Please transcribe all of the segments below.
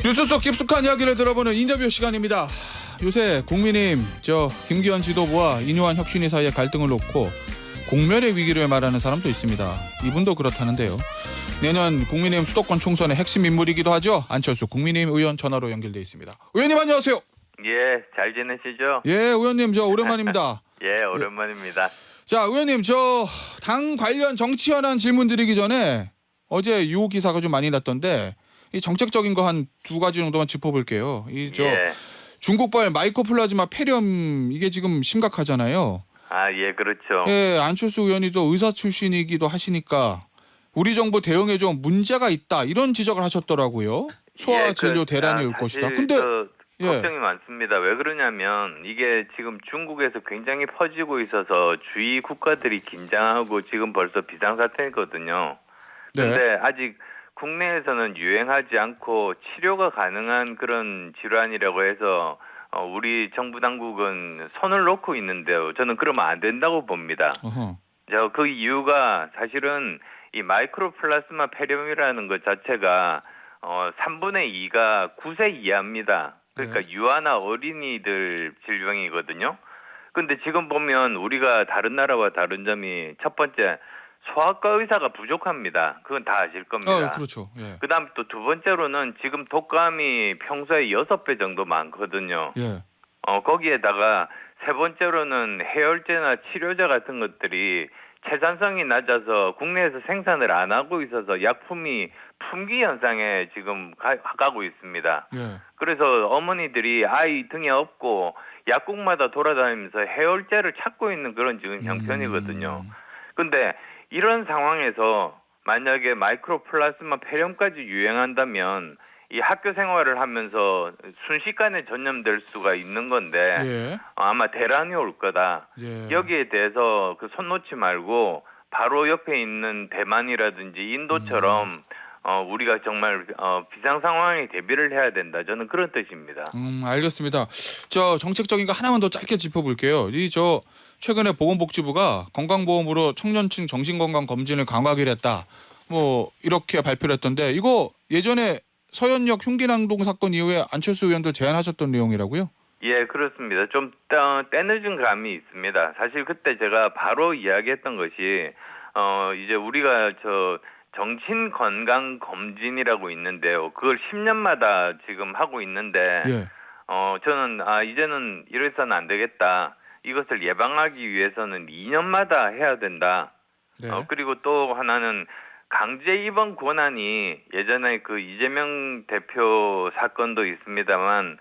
뉴스 속 깊숙한 이야기를 들어보는 인터뷰 시간입니다. 요새 국민의힘 김기현 지도부와 인요한 혁신위 사이의 갈등을 놓고 공멸의 위기를 말하는 사람도 있습니다. 이분도 그렇다는데요. 내년 국민의힘 수도권 총선의 핵심 인물이기도 하죠. 안철수 국민의힘 의원 전화로 연결돼 있습니다. 의원님 안녕하세요. 예, 잘 지내시죠? 예, 의원님 오랜만입니다. 예, 오랜만입니다. 자, 의원님 당 관련 정치 현안 질문 드리기 전에 어제 유호 기사가 좀 많이 났던데 이 정책적인 거 한 두 가지 정도만 짚어볼게요. 예. 중국발 마이코플라즈마 폐렴 이게 지금 심각하잖아요. 아, 예, 그렇죠. 예, 안철수 의원이 또 의사 출신이기도 하시니까 우리 정부 대응에 좀 문제가 있다 이런 지적을 하셨더라고요. 소아 예, 진료 대란이 올 것이다. 근데 걱정이 많습니다. 왜 그러냐면 이게 지금 중국에서 굉장히 퍼지고 있어서 주위 국가들이 긴장하고 지금 벌써 비상사태거든요. 근데 아직 국내에서는 유행하지 않고 치료가 가능한 그런 질환이라고 해서 우리 정부 당국은 손을 놓고 있는데요. 저는 그러면 안 된다고 봅니다. 그 이유가 사실은 이 마이크로플라스마 폐렴이라는 것 자체가 3분의 2가 9세 이하입니다. 그러니까 유아나 어린이들 질병이거든요. 근데 지금 보면 우리가 다른 나라와 다른 점이 첫 번째 소아과 의사가 부족합니다. 그건 다 아실 겁니다. 그렇죠. 예. 그다음 또 두 번째로는 지금 독감이 평소에 6배 정도 많거든요. 예. 거기에다가 세 번째로는 해열제나 치료제 같은 것들이 생산성이 낮아서 국내에서 생산을 안 하고 있어서 약품이 품귀 현상에 지금 가고 있습니다. 예. 그래서 어머니들이 아이 등에 업고 약국마다 돌아다니면서 해열제를 찾고 있는 그런 지금 형편이거든요. 근데 이런 상황에서 만약에 마이크로플라스마 폐렴까지 유행한다면 이 학교 생활을 하면서 순식간에 전염될 수가 있는 건데 아마 대란이 올 거다. 여기에 대해서 손 놓지 말고 바로 옆에 있는 대만이라든지 인도처럼 우리가 정말 비상 상황에 대비를 해야 된다. 저는 그런 뜻입니다. 알겠습니다. 정책적인 거 하나만 더 짧게 짚어볼게요. 최근에 보건복지부가 건강보험으로 청년층 정신건강 검진을 강화하기로 했다. 이렇게 발표를 했던데 이거 예전에 서현역 흉기난동 사건 이후에 안철수 의원도 제안하셨던 내용이라고요? 예, 그렇습니다. 좀 때늦은 감이 있습니다. 사실 그때 제가 바로 이야기했던 것이 이제 우리가 정신건강검진이라고 있는데요. 그걸 10년마다 지금 하고 있는데 저는 이제는 이래서는 안 되겠다. 이것을 예방하기 위해서는 2년마다 해야 된다. 그리고 또 하나는 강제 입원 권한이 예전에 그 이재명 대표 사건도 있습니다만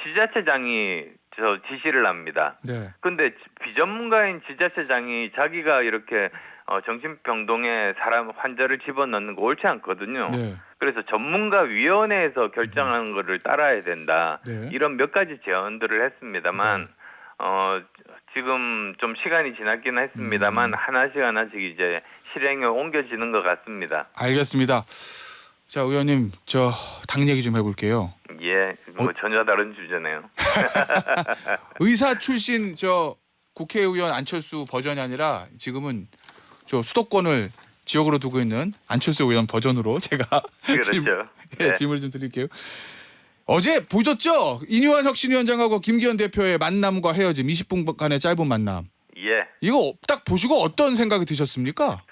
지자체장이 지시를 합니다. 근데 비전문가인 지자체장이 자기가 이렇게 정신병동에 환자를 집어넣는 거 옳지 않거든요. 그래서 전문가위원회에서 결정하는 거를 따라야 된다. 이런 몇 가지 제언들을 했습니다만 지금 좀 시간이 지났긴 했습니다만 하나씩 이제 실행에 옮겨지는 것 같습니다. 알겠습니다. 자, 의원님 당 얘기 좀 해볼게요. 예, 전혀 다른 주제네요. 의사 출신 국회의원 안철수 버전이 아니라 지금은 수도권을 지역으로 두고 있는 안철수 의원 버전으로 제가 그렇죠. 질문을 좀 드릴게요. 어제 보셨죠? 인요한 혁신위원장하고 김기현 대표의 만남과 헤어짐 20분간의 짧은 만남. 예. 이거 딱 보시고 어떤 생각이 드셨습니까?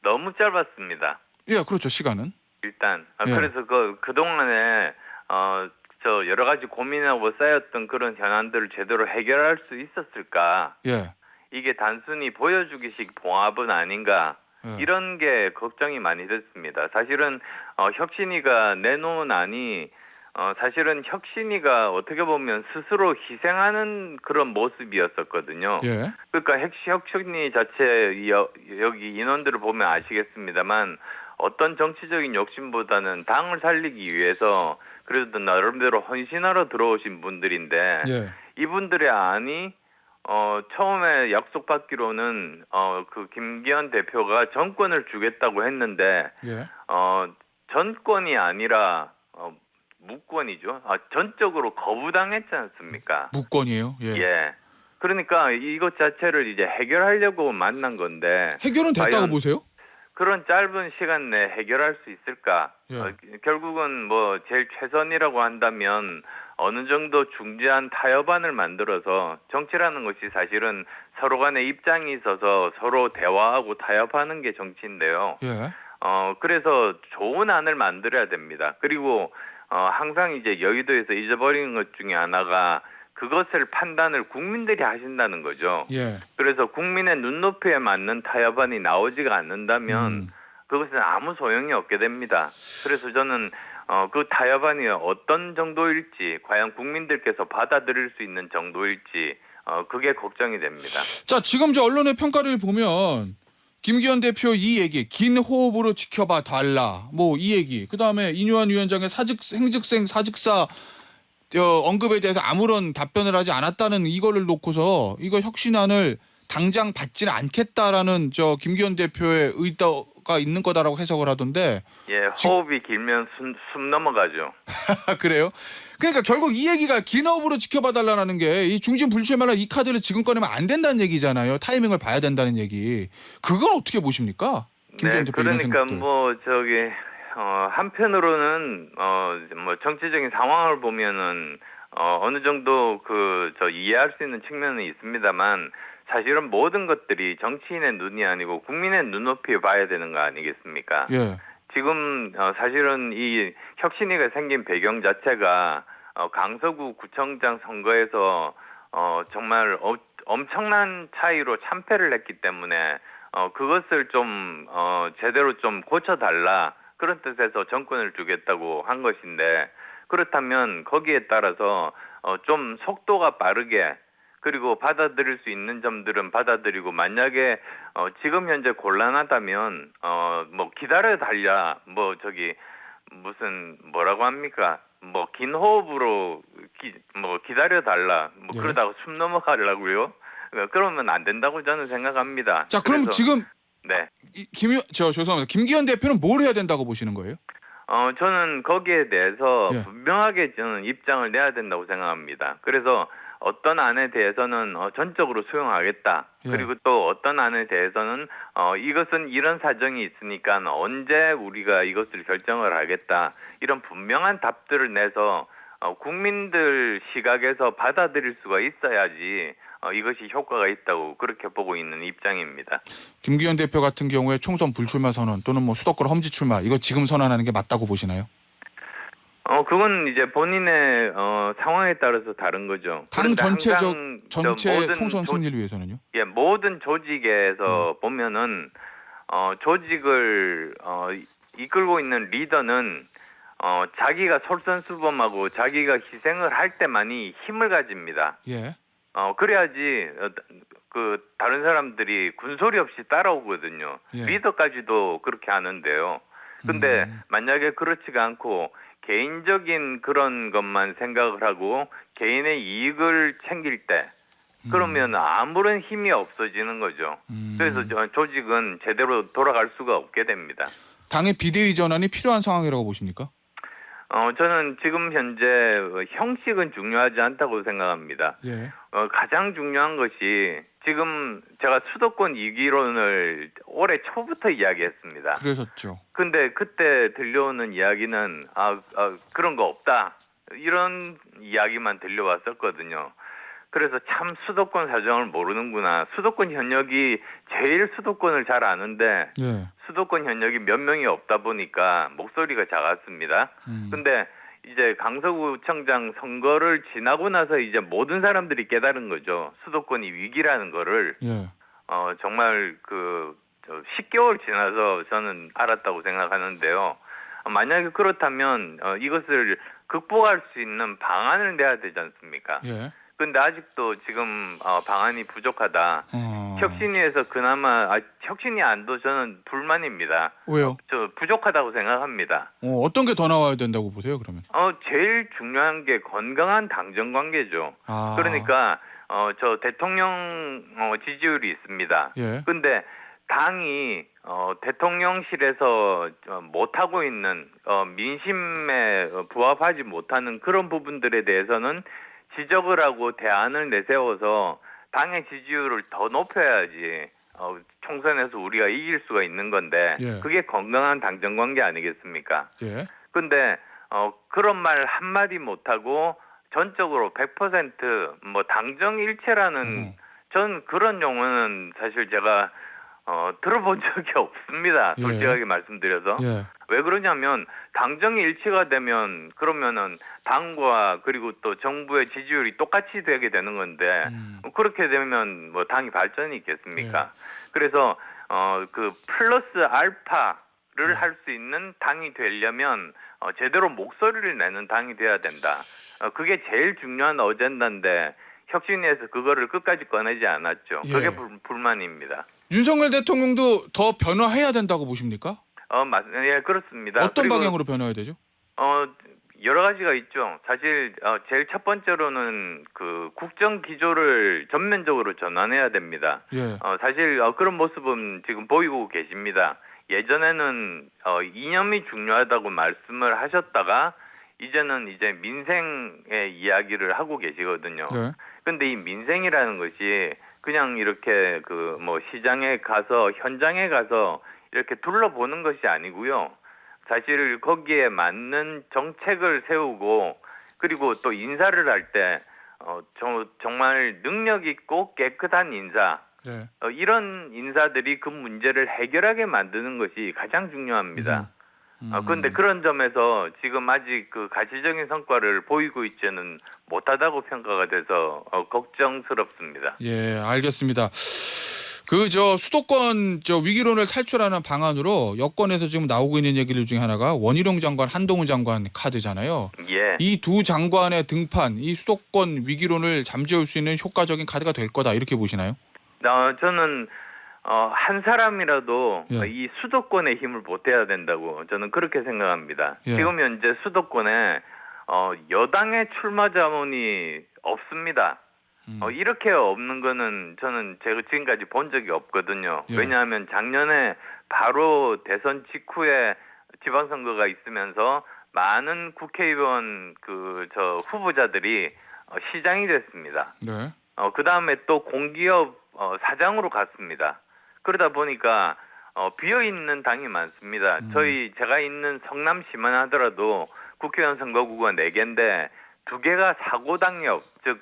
너무 짧았습니다. 예, 그렇죠. 시간은. 일단 그래서 그동안에 여러 가지 고민하고 쌓였던 그런 현안들을 제대로 해결할 수 있었을까? 이게 단순히 보여주기식 봉합은 아닌가? 이런 게 걱정이 많이 됐습니다. 사실은 혁신이가 내놓은 안이 사실은 혁신이가 어떻게 보면 스스로 희생하는 그런 모습이었었거든요. 그러니까 혁신이 자체 여기 인원들을 보면 아시겠습니다만 어떤 정치적인 욕심보다는 당을 살리기 위해서 그래도 나름대로 헌신하러 들어오신 분들인데 이분들의 안이 처음에 약속받기로는 그 김기현 대표가 정권을 주겠다고 했는데 전권이 아니라 무권이죠. 전적으로 거부당했지 않습니까? 무권이에요? 예. 그러니까 이것 자체를 이제 해결하려고 만난 건데 해결은 됐다고 보세요? 그런 짧은 시간 내에 해결할 수 있을까? 예. 결국은 뭐 제일 최선이라고 한다면 어느 정도 중재안 타협안을 만들어서 정치라는 것이 사실은 서로 간에 입장이 있어서 서로 대화하고 타협하는 게 정치인데요. 예. 그래서 좋은 안을 만들어야 됩니다. 그리고 항상 이제 여의도에서 잊어버리는 것 중에 하나가 그것을 판단을 국민들이 하신다는 거죠. 예. 그래서 국민의 눈높이에 맞는 타협안이 나오지가 않는다면 그것은 아무 소용이 없게 됩니다. 그래서 저는 그 타협안이 어떤 정도일지, 과연 국민들께서 받아들일 수 있는 정도일지 그게 걱정이 됩니다. 자, 지금 저 언론의 평가를 보면 김기현 대표 이 얘기, 긴 호흡으로 지켜봐 달라. 뭐 이 얘기. 그다음에 이뇨한 위원장의 생즉생 사직사 언급에 대해서 아무런 답변을 하지 않았다는 이거를 놓고서 이거 혁신안을 당장 받지는 않겠다라는 저 김기현 대표의 의도가 있는 거다라고 해석을 하던데. 예, 호흡이 길면 숨 넘어가죠. 그래요? 그러니까 결국 이 얘기가 긴 호흡으로 지켜봐 달라는 게 이 중진 불출마라 이 카드를 지금 꺼내면 안 된다는 얘기잖아요. 타이밍을 봐야 된다는 얘기. 그걸 어떻게 보십니까? 김기현 대표 이런 그러니까 생각들. 뭐 한편으로는 뭐 정치적인 상황을 보면은 어느 정도 이해할 수 있는 측면은 있습니다만 사실은 모든 것들이 정치인의 눈이 아니고 국민의 눈높이에 봐야 되는 거 아니겠습니까? 예. 지금 사실은 이 혁신위가 생긴 배경 자체가 강서구 구청장 선거에서 정말 엄청난 차이로 참패를 했기 때문에 그것을 좀 제대로 좀 고쳐달라 그런 뜻에서 정권을 주겠다고 한 것인데 그렇다면 거기에 따라서 좀 속도가 빠르게 그리고 받아들일 수 있는 점들은 받아들이고 만약에 지금 현재 곤란하다면 뭐 기다려 달라 무슨 뭐라고 합니까? 뭐 긴 호흡으로 기다려 달라 네. 그러다가 숨 넘어가려고요? 그러면 안 된다고 저는 생각합니다. 자, 그럼 그래서, 지금 네. 죄송합니다. 김기현 대표는 뭘 해야 된다고 보시는 거예요? 저는 거기에 대해서 예. 분명하게 저는 입장을 내야 된다고 생각합니다. 그래서 어떤 안에 대해서는 전적으로 수용하겠다. 예. 그리고 또 어떤 안에 대해서는 이것은 이런 사정이 있으니까 언제 우리가 이것을 결정을 하겠다. 이런 분명한 답들을 내서 국민들 시각에서 받아들일 수가 있어야지 이것이 효과가 있다고 그렇게 보고 있는 입장입니다. 김기현 대표 같은 경우에 총선 불출마 선언 또는 뭐 수도권 험지 출마 이거 지금 선언하는 게 맞다고 보시나요? 그건 이제 본인의 상황에 따라서 다른 거죠. 당 전체 모든 총선 승리를 위해서는요? 예, 모든 조직에서 보면은 조직을 이끌고 있는 리더는 자기가 솔선수범하고 자기가 희생을 할 때만이 힘을 가집니다. 예. 그래야지 다른 사람들이 군소리 없이 따라오거든요. 예. 리더까지도 그렇게 하는데요. 근데 만약에 그렇지가 않고 개인적인 그런 것만 생각을 하고 개인의 이익을 챙길 때 그러면 아무런 힘이 없어지는 거죠. 그래서 조직은 제대로 돌아갈 수가 없게 됩니다. 당의 비대위 전환이 필요한 상황이라고 보십니까? 저는 지금 현재 형식은 중요하지 않다고 생각합니다. 예. 가장 중요한 것이 지금 제가 수도권 위기론을 올해 초부터 이야기했습니다. 그러셨죠. 근데 그때 들려오는 이야기는 그런 거 없다. 이런 이야기만 들려왔었거든요. 그래서 참 수도권 사정을 모르는구나. 수도권 현역이 제일 수도권을 잘 아는데 예. 수도권 현역이 몇 명이 없다 보니까 목소리가 작았습니다. 근데 이제 강서구청장 선거를 지나고 나서 이제 모든 사람들이 깨달은 거죠. 수도권이 위기라는 거를. 예. 정말 10개월 지나서 저는 알았다고 생각하는데요. 만약에 그렇다면 이것을 극복할 수 있는 방안을 내야 되지 않습니까? 예. 근데 아직도 지금 방안이 부족하다. 혁신위에서 그나마 혁신위 안도 저는 불만입니다. 왜요? 부족하다고 생각합니다. 어떤 게 더 나와야 된다고 보세요, 그러면? 제일 중요한 게 건강한 당정 관계죠. 그러니까 대통령 지지율이 있습니다. 예. 근데 당이 대통령실에서 못하고 있는 민심에 부합하지 못하는 그런 부분들에 대해서는 지적을 하고 대안을 내세워서 당의 지지율을 더 높여야지 총선에서 우리가 이길 수가 있는 건데 예. 그게 건강한 당정 관계 아니겠습니까? 예. 근데 그런 말 한마디 못하고 전적으로 100% 당정 일체라는 전 그런 용어는 사실 제가 들어본 적이 없습니다. 예. 솔직하게 말씀드려서. 예. 왜 그러냐면 당정이 일치가 되면 그러면은 당과 그리고 또 정부의 지지율이 똑같이 되게 되는 건데 그렇게 되면 뭐 당이 발전이 있겠습니까? 그래서 그 플러스 알파를 할 수 있는 당이 되려면 제대로 목소리를 내는 당이 돼야 된다. 그게 제일 중요한 어젠다인데 혁신위에서 그거를 끝까지 꺼내지 않았죠. 예. 그게 불만입니다. 윤석열 대통령도 더 변화해야 된다고 보십니까? 예, 그렇습니다. 어떤 그리고, 방향으로 변화해야 되죠? 여러 가지가 있죠. 사실 제일 첫 번째로는 그 국정 기조를 전면적으로 전환해야 됩니다. 예. 사실 그런 모습은 지금 보이고 계십니다. 예전에는 이념이 중요하다고 말씀을 하셨다가 이제는 이제 민생의 이야기를 하고 계시거든요. 네. 근데 이 민생이라는 것이 그냥 이렇게 그 뭐 시장에 가서 현장에 가서 이렇게 둘러보는 것이 아니고요. 사실 거기에 맞는 정책을 세우고 그리고 또 인사를 할 때 정말 능력 있고 깨끗한 인사 네. 이런 인사들이 그 문제를 해결하게 만드는 것이 가장 중요합니다. 그런데 그런 점에서 지금 아직 그 가시적인 성과를 보이고 있지는 못하다고 평가가 돼서 걱정스럽습니다. 예, 알겠습니다. 수도권 위기론을 탈출하는 방안으로 여권에서 지금 나오고 있는 얘기들 중에 하나가 원희룡 장관, 한동훈 장관 카드잖아요. 예. 이 두 장관의 등판, 이 수도권 위기론을 잠재울 수 있는 효과적인 카드가 될 거다 이렇게 보시나요? 저는 한 사람이라도 예. 이 수도권의 힘을 보태야 된다고 저는 그렇게 생각합니다. 예. 지금 현재 수도권에 여당의 출마 자문이 없습니다. 이렇게 없는 거는 저는 제가 지금까지 본 적이 없거든요. 예. 왜냐하면 작년에 바로 대선 직후에 지방선거가 있으면서 많은 국회의원 후보자들이 시장이 됐습니다. 네. 그 다음에 또 공기업 사장으로 갔습니다. 그러다 보니까 비어 있는 당이 많습니다. 제가 있는 성남시만 하더라도 국회의원 선거구가 4개인데 2개가 사고당역, 즉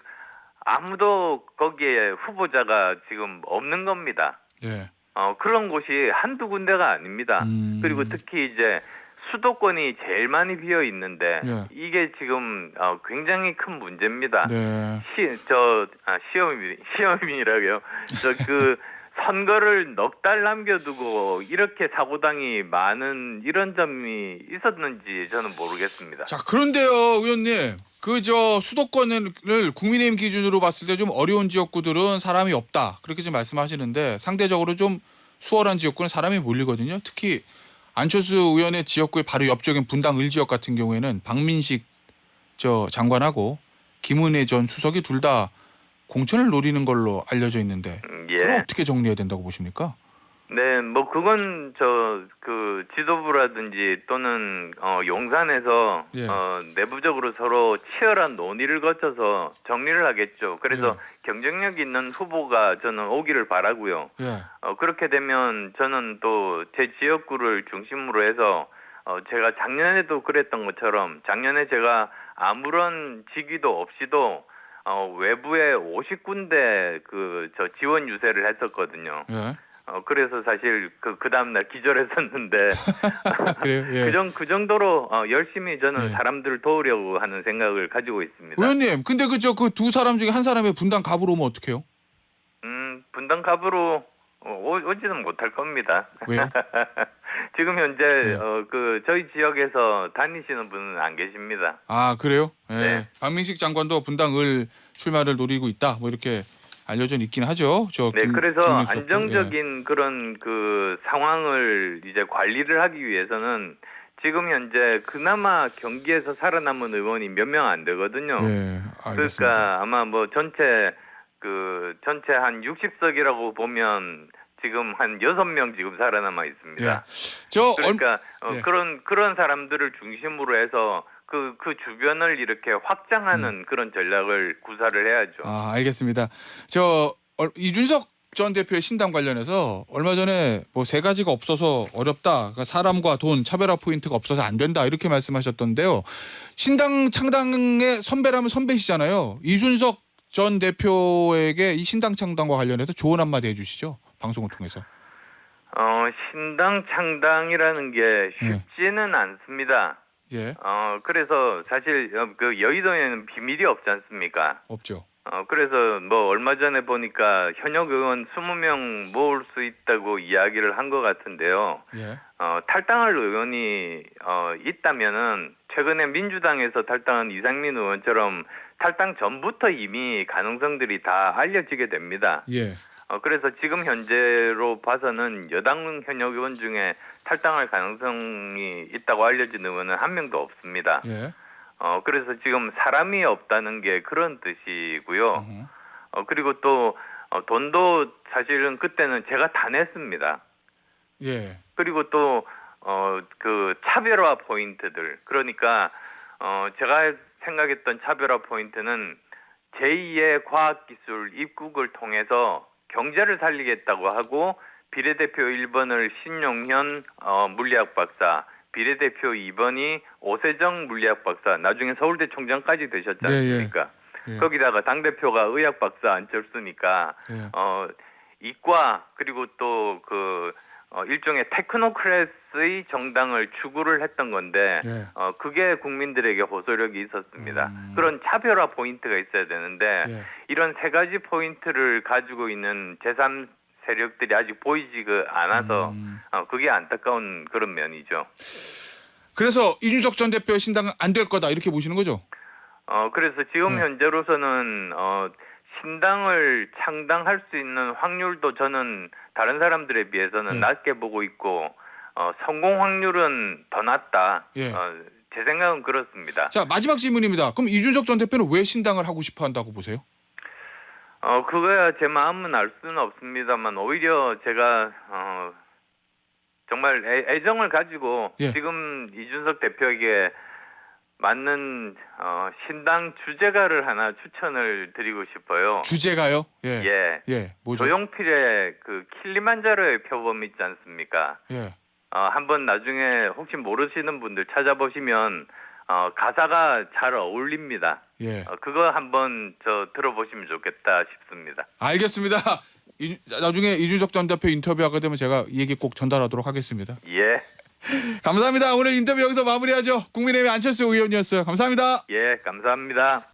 아무도 거기에 후보자가 지금 없는 겁니다. 예. 그런 곳이 한두 군데가 아닙니다. 그리고 특히 이제 수도권이 제일 많이 비어 있는데 예. 이게 지금 굉장히 큰 문제입니다. 네. 시험이라고요. 선거를 넉 달 남겨두고 이렇게 사고당이 많은 이런 점이 있었는지 저는 모르겠습니다. 자, 그런데요, 의원님. 수도권을 국민의힘 기준으로 봤을 때 좀 어려운 지역구들은 사람이 없다. 그렇게 좀 말씀하시는데 상대적으로 좀 수월한 지역구는 사람이 몰리거든요. 특히 안철수 의원의 지역구의 바로 옆쪽인 분당 을지역 같은 경우에는 박민식 장관하고 김은혜 전 수석이 둘 다 공천을 노리는 걸로 알려져 있는데 예. 그럼 어떻게 정리해야 된다고 보십니까? 네, 그건 지도부라든지 또는 용산에서 예. 내부적으로 서로 치열한 논의를 거쳐서 정리를 하겠죠. 그래서 경쟁력 있는 후보가 저는 오기를 바라고요. 예. 그렇게 되면 저는 또 제 지역구를 중심으로 해서 제가 작년에도 그랬던 것처럼 작년에 제가 아무런 직위도 없이도 외부에 50군데 지원 유세를 했었거든요. 예. 그래서 사실 그 다음날 기절했었는데 그래요? 예. 그 정도로 열심히 저는 예. 사람들을 도우려고 하는 생각을 가지고 있습니다. 의원님, 근데 그 두 사람 중에 한 사람의 분당 갑으로 오면 어떡해요? 분당 갑으로 오지는 못할 겁니다. 왜요? 지금 현재 네. 저희 지역에서 다니시는 분은 안 계십니다. 아, 그래요? 예. 네. 박민식 장관도 분당 을 출마를 노리고 있다. 뭐 이렇게 알려져 있긴 하죠. 네, 그래서 김민수 안정적인 그런 상황을 이제 관리를 하기 위해서는 지금 현재 그나마 경기에서 살아남은 의원이 몇 명 안 되거든요. 예, 알겠습니다. 그러니까 아마 전체 한 60석이라고 보면 지금 한 6명 지금 살아남아 있습니다. 그러니까 예. 그런 사람들을 중심으로 해서 그 주변을 이렇게 확장하는 그런 전략을 구사를 해야죠. 아, 알겠습니다. 이준석 전 대표의 신당 관련해서 얼마 전에 뭐 세 가지가 없어서 어렵다. 그러니까 사람과 돈, 차별화 포인트가 없어서 안 된다. 이렇게 말씀하셨던데요. 신당 창당의 선배라면 선배시잖아요. 이준석 전 대표에게 이 신당 창당과 관련해서 조언 한마디 해주시죠. 방송을 통해서. 신당 창당이라는 게 쉽지는 않습니다. 예. 그래서 사실 그 여의도에는 비밀이 없지 않습니까? 없죠. 그래서 뭐 얼마 전에 보니까 현역 의원 20명 모을 수 있다고 이야기를 한 것 같은데요. 예. 탈당할 의원이 있다면은 최근에 민주당에서 탈당한 이상민 의원처럼 탈당 전부터 이미 가능성들이 다 알려지게 됩니다. 예. 그래서 지금 현재로 봐서는 여당 현역 의원 중에 탈당할 가능성이 있다고 알려진 의원은 한 명도 없습니다. 예. 그래서 지금 사람이 없다는 게 그런 뜻이고요. 그리고 또 돈도 사실은 그때는 제가 다 냈습니다. 예. 그리고 또 그 차별화 포인트들, 그러니까 제가 생각했던 차별화 포인트는 제2의 과학기술 입국을 통해서 경제를 살리겠다고 하고 비례대표 1번을 신용현 물리학 박사, 비례대표 2번이 오세정 물리학 박사, 나중에 서울대 총장까지 되셨지 않습니까? 예. 예. 거기다가 당대표가 의학 박사 안철수니까 예. 이과 그리고 또 그 일종의 테크노크래스의 정당을 추구를 했던 건데 예. 그게 국민들에게 호소력이 있었습니다. 그런 차별화 포인트가 있어야 되는데 예. 이런 세 가지 포인트를 가지고 있는 제3 세력들이 아직 보이지가 않아서 그게 안타까운 그런 면이죠. 그래서 이준석 전 대표의 신당은 안 될 거다 이렇게 보시는 거죠? 그래서 지금 네. 현재로서는 신당을 창당할 수 있는 확률도 저는 다른 사람들에 비해서는 네. 낮게 보고 있고 성공 확률은 더 낮다. 예. 제 생각은 그렇습니다. 자, 마지막 질문입니다. 그럼 이준석 전 대표는 왜 신당을 하고 싶어 한다고 보세요? 그거야 제 마음은 알 수는 없습니다만 오히려 제가 정말 애정을 가지고 예. 지금 이준석 대표에게 맞는 신당 주제가를 하나 추천을 드리고 싶어요. 주제가요? 예. 예. 예. 뭐죠? 조용필의 그 킬리만자로의 표범 있지 않습니까? 예. 한번 나중에 혹시 모르시는 분들 찾아보시면 가사가 잘 어울립니다. 예. 그거 한번 들어보시면 좋겠다 싶습니다. 알겠습니다. 나중에 이준석 전 대표 인터뷰하게 되면 제가 이 얘기 꼭 전달하도록 하겠습니다. 예. 감사합니다. 오늘 인터뷰 여기서 마무리하죠. 국민의힘 안철수 의원이었어요. 감사합니다. 예, 감사합니다.